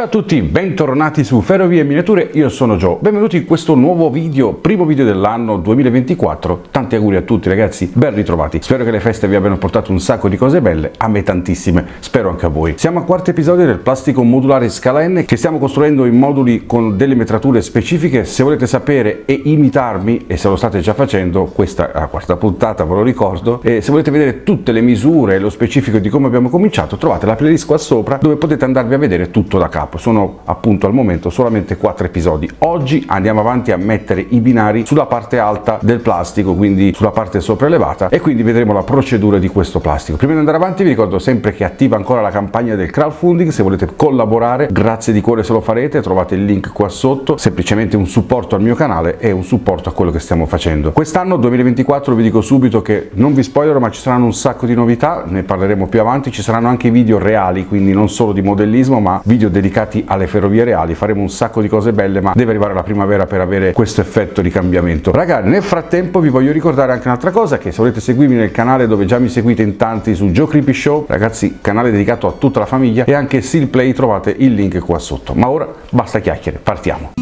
Ciao a tutti, bentornati su Ferrovie Miniature, io sono Joe, benvenuti in questo nuovo video, primo video dell'anno 2024, tanti auguri a tutti ragazzi, ben ritrovati, spero che le feste vi abbiano portato un sacco di cose belle, a me tantissime, spero anche a voi. Siamo al quarto episodio del plastico modulare scala N che stiamo costruendo in moduli con delle metrature specifiche. Se volete sapere e imitarmi, e se lo state già facendo, questa è la quarta puntata, ve lo ricordo, e se volete vedere tutte le misure e lo specifico di come abbiamo cominciato, trovate la playlist qua sopra dove potete andarvi a vedere tutto da capo. Sono appunto al momento solamente 4 episodi. Oggi andiamo avanti a mettere i binari sulla parte alta del plastico, quindi sulla parte sopraelevata, e quindi vedremo la procedura di questo plastico. Prima di andare avanti vi ricordo sempre che è attiva ancora la campagna del crowdfunding. Se volete collaborare, grazie di cuore se lo farete, trovate il link qua sotto, semplicemente un supporto al mio canale e un supporto a quello che stiamo facendo. Quest'anno 2024 vi dico subito che non vi spoilerò, ma ci saranno un sacco di novità, ne parleremo più avanti. Ci saranno anche video reali, quindi non solo di modellismo ma video dedicati alle ferrovie reali. Faremo un sacco di cose belle, ma deve arrivare la primavera per avere questo effetto di cambiamento. Ragazzi, nel frattempo vi voglio ricordare anche un'altra cosa, che se volete seguirmi nel canale dove già mi seguite in tanti su Joe Creepy Show, ragazzi, canale dedicato a tutta la famiglia, e anche Seal Play, trovate il link qua sotto. Ma ora basta chiacchiere, partiamo.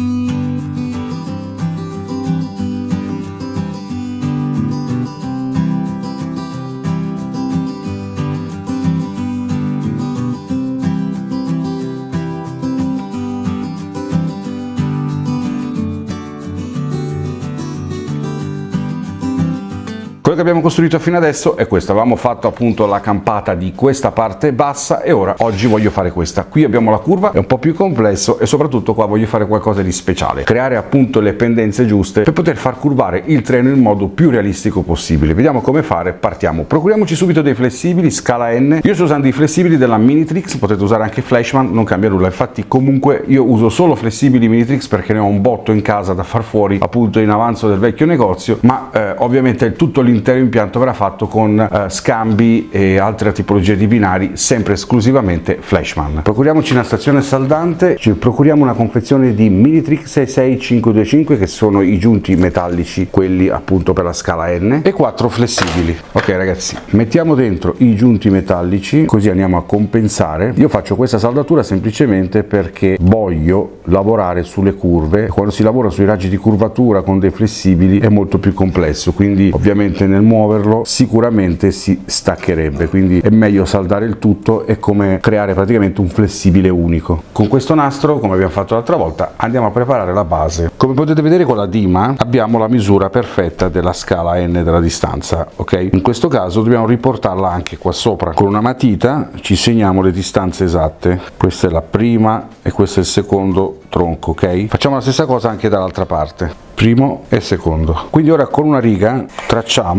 Quello che abbiamo costruito fino adesso è questo. Avevamo fatto appunto la campata di questa parte bassa e ora oggi voglio fare questa. Qui abbiamo la curva, è un po' più complesso, e soprattutto qua voglio fare qualcosa di speciale, creare appunto le pendenze giuste per poter far curvare il treno in modo più realistico possibile. Vediamo come fare, partiamo. Procuriamoci subito dei flessibili scala N. Io sto usando i flessibili della Minitrix, potete usare anche Flashman, non cambia nulla. Infatti comunque io uso solo flessibili Minitrix perché ne ho un botto in casa da far fuori appunto in avanzo del vecchio negozio, ma ovviamente tutto l'intero impianto verrà fatto con scambi e altre tipologie di binari, sempre esclusivamente Flashman. Procuriamoci una stazione saldante, ci procuriamo una confezione di Minitrix 66525 che sono i giunti metallici, quelli appunto per la scala N, e 4 flessibili. Ok ragazzi, mettiamo dentro i giunti metallici, così andiamo a compensare. Io faccio questa saldatura semplicemente perché voglio lavorare sulle curve. Quando si lavora sui raggi di curvatura con dei flessibili è molto più complesso, quindi ovviamente nel muoverlo sicuramente si staccherebbe, quindi è meglio saldare il tutto. È come creare praticamente un flessibile unico. Con questo nastro, come abbiamo fatto l'altra volta, andiamo a preparare la base. Come potete vedere con la dima abbiamo la misura perfetta della scala N della distanza, ok? In questo caso dobbiamo riportarla anche qua sopra. Con una matita ci segniamo le distanze esatte. Questa è la prima e questo è il secondo tronco, ok? Facciamo la stessa cosa anche dall'altra parte, primo e secondo. Quindi ora con una riga tracciamo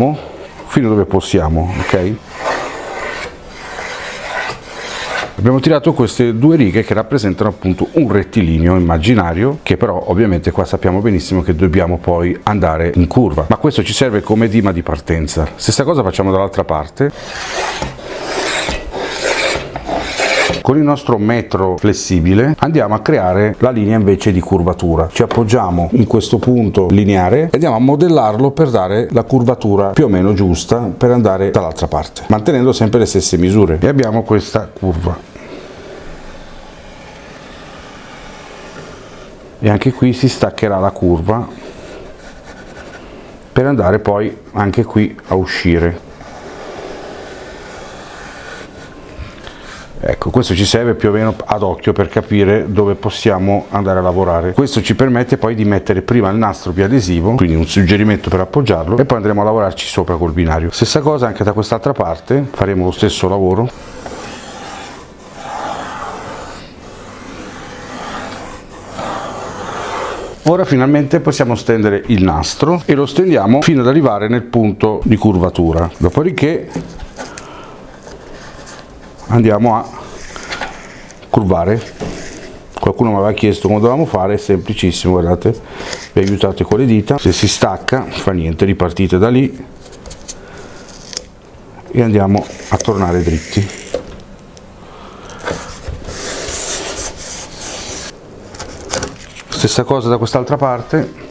fino dove possiamo, ok? Abbiamo tirato queste due righe che rappresentano appunto un rettilineo immaginario, che però ovviamente qua sappiamo benissimo che dobbiamo poi andare in curva, ma questo ci serve come dima di partenza. Stessa cosa facciamo dall'altra parte. Con il nostro metro flessibile andiamo a creare la linea invece di curvatura. Ci appoggiamo in questo punto lineare e andiamo a modellarlo per dare la curvatura più o meno giusta per andare dall'altra parte, mantenendo sempre le stesse misure. E abbiamo questa curva. E anche qui si staccherà la curva per andare poi anche qui a uscire. Ecco, questo ci serve più o meno ad occhio per capire dove possiamo andare a lavorare. Questo ci permette poi di mettere prima il nastro più adesivo, quindi un suggerimento per appoggiarlo, e poi andremo a lavorarci sopra col binario. Stessa cosa anche da quest'altra parte, faremo lo stesso lavoro. Ora finalmente possiamo stendere il nastro e lo stendiamo fino ad arrivare nel punto di curvatura. Dopodiché andiamo a curvare. Qualcuno mi aveva chiesto come dovevamo fare, è semplicissimo, guardate, vi aiutate con le dita, se si stacca fa niente, ripartite da lì e andiamo a tornare dritti. Stessa cosa da quest'altra parte.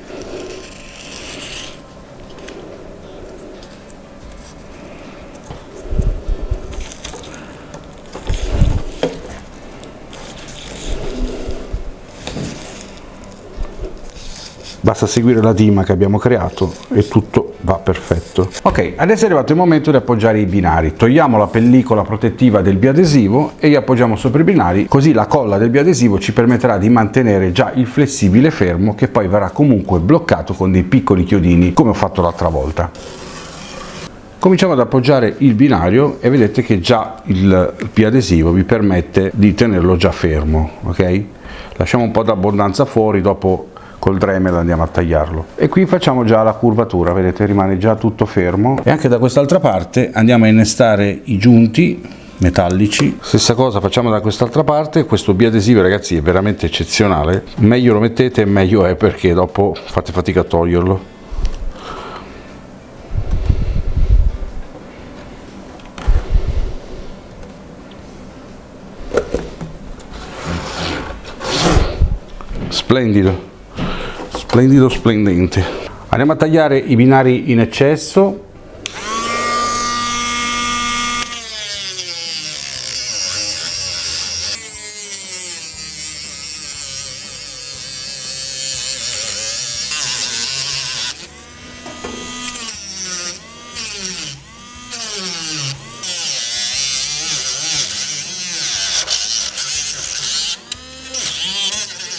basta seguire la dima che abbiamo creato e tutto va perfetto. Ok, adesso è arrivato il momento di appoggiare i binari. Togliamo la pellicola protettiva del biadesivo e li appoggiamo sopra i binari, così la colla del biadesivo ci permetterà di mantenere già il flessibile fermo, che poi verrà comunque bloccato con dei piccoli chiodini come ho fatto l'altra volta. Cominciamo ad appoggiare il binario e vedete che già il biadesivo vi permette di tenerlo già fermo, ok? Lasciamo un po' d'abbondanza fuori, dopo col Dremel andiamo a tagliarlo. E qui facciamo già la curvatura, vedete, rimane già tutto fermo. E anche da quest'altra parte andiamo a innestare i giunti metallici. Stessa cosa facciamo da quest'altra parte. Questo biadesivo, ragazzi, è veramente eccezionale, meglio lo mettete meglio è, perché dopo fate fatica a toglierlo. Splendido, splendido, splendente. Andiamo a tagliare i binari in eccesso.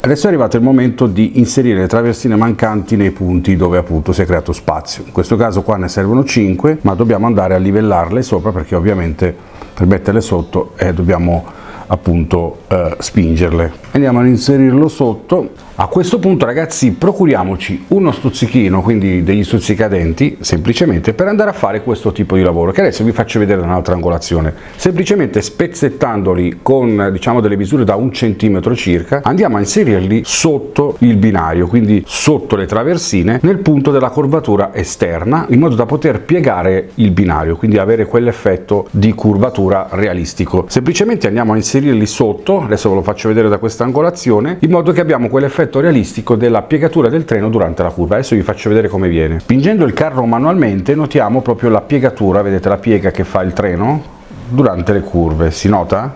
Adesso è arrivato il momento di inserire le traversine mancanti nei punti dove appunto si è creato spazio. In questo caso qua ne servono 5, ma dobbiamo andare a livellarle sopra, perché ovviamente per metterle sotto dobbiamo appunto spingerle. Andiamo ad inserirlo sotto. A questo punto, ragazzi, procuriamoci uno stuzzichino, quindi degli stuzzicadenti, semplicemente per andare a fare questo tipo di lavoro, che adesso vi faccio vedere da un'altra angolazione. Semplicemente spezzettandoli con, diciamo, delle misure da 1 centimetro circa, andiamo a inserirli sotto il binario, quindi sotto le traversine, nel punto della curvatura esterna, in modo da poter piegare il binario, quindi avere quell'effetto di curvatura realistico. Semplicemente andiamo a inserirli sotto, adesso ve lo faccio vedere da questa angolazione, in modo che abbiamo quell'effetto realistico della piegatura del treno durante la curva. Adesso vi faccio vedere come viene. Spingendo il carro manualmente notiamo proprio la piegatura, vedete la piega che fa il treno durante le curve, si nota?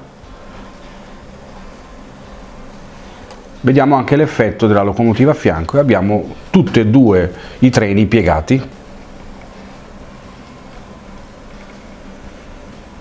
Vediamo anche l'effetto della locomotiva a fianco e abbiamo tutti e due i treni piegati.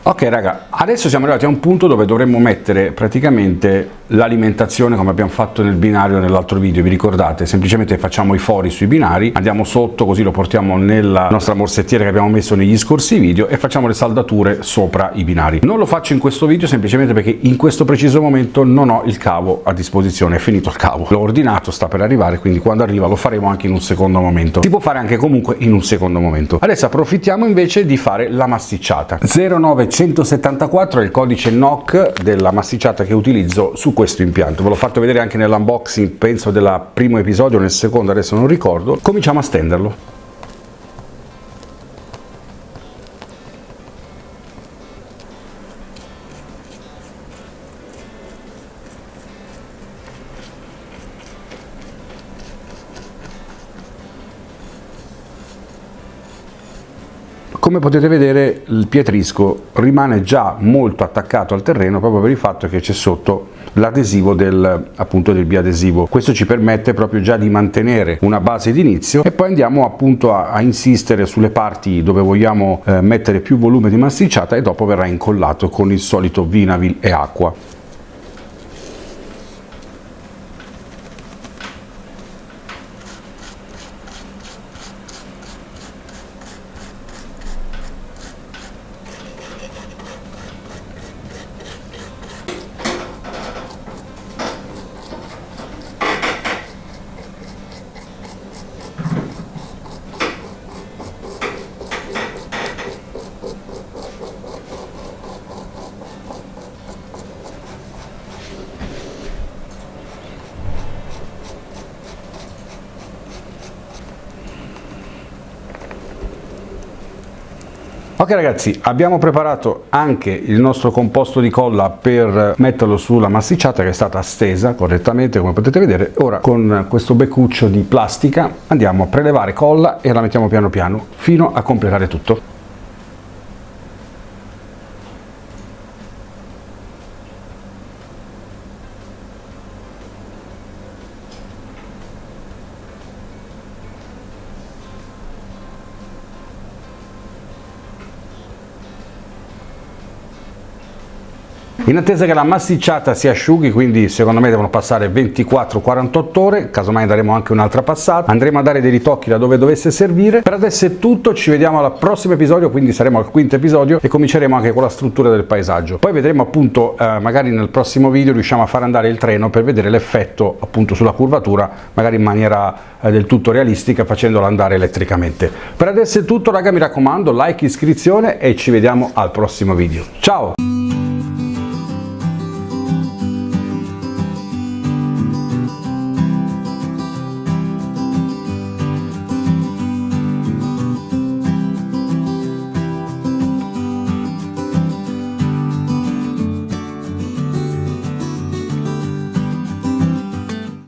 Ok raga, adesso siamo arrivati a un punto dove dovremmo mettere praticamente l'alimentazione come abbiamo fatto nel binario nell'altro video, vi ricordate? Semplicemente facciamo i fori sui binari, andiamo sotto, così lo portiamo nella nostra morsettiera che abbiamo messo negli scorsi video e facciamo le saldature sopra i binari. Non lo faccio in questo video semplicemente perché in questo preciso momento non ho il cavo a disposizione, è finito il cavo. L'ho ordinato, sta per arrivare, quindi quando arriva lo faremo anche in un secondo momento. Si può fare anche comunque in un secondo momento. Adesso approfittiamo invece di fare la masticciata. 09174 è il codice NOC della masticciata che utilizzo su questo impianto. Ve l'ho fatto vedere anche nell'unboxing, penso del primo episodio o nel secondo, adesso non ricordo. Cominciamo a stenderlo. Come potete vedere il pietrisco rimane già molto attaccato al terreno proprio per il fatto che c'è sotto l'adesivo appunto del biadesivo. Questo ci permette proprio già di mantenere una base di inizio e poi andiamo appunto a insistere sulle parti dove vogliamo mettere più volume di masticciata e dopo verrà incollato con il solito Vinavil e acqua. Ok ragazzi, abbiamo preparato anche il nostro composto di colla per metterlo sulla masticciata che è stata stesa correttamente come potete vedere. Ora con questo beccuccio di plastica andiamo a prelevare colla e la mettiamo piano piano fino a completare tutto. In attesa che la massicciata si asciughi, quindi secondo me devono passare 24-48 ore, casomai daremo anche un'altra passata, andremo a dare dei ritocchi laddove dovesse servire. Per adesso è tutto, ci vediamo al prossimo episodio, quindi saremo al quinto episodio e cominceremo anche con la struttura del paesaggio. Poi vedremo appunto, magari nel prossimo video riusciamo a far andare il treno per vedere l'effetto appunto sulla curvatura, magari in maniera del tutto realistica, facendolo andare elettricamente. Per adesso è tutto raga, mi raccomando, like, iscrizione e ci vediamo al prossimo video. Ciao!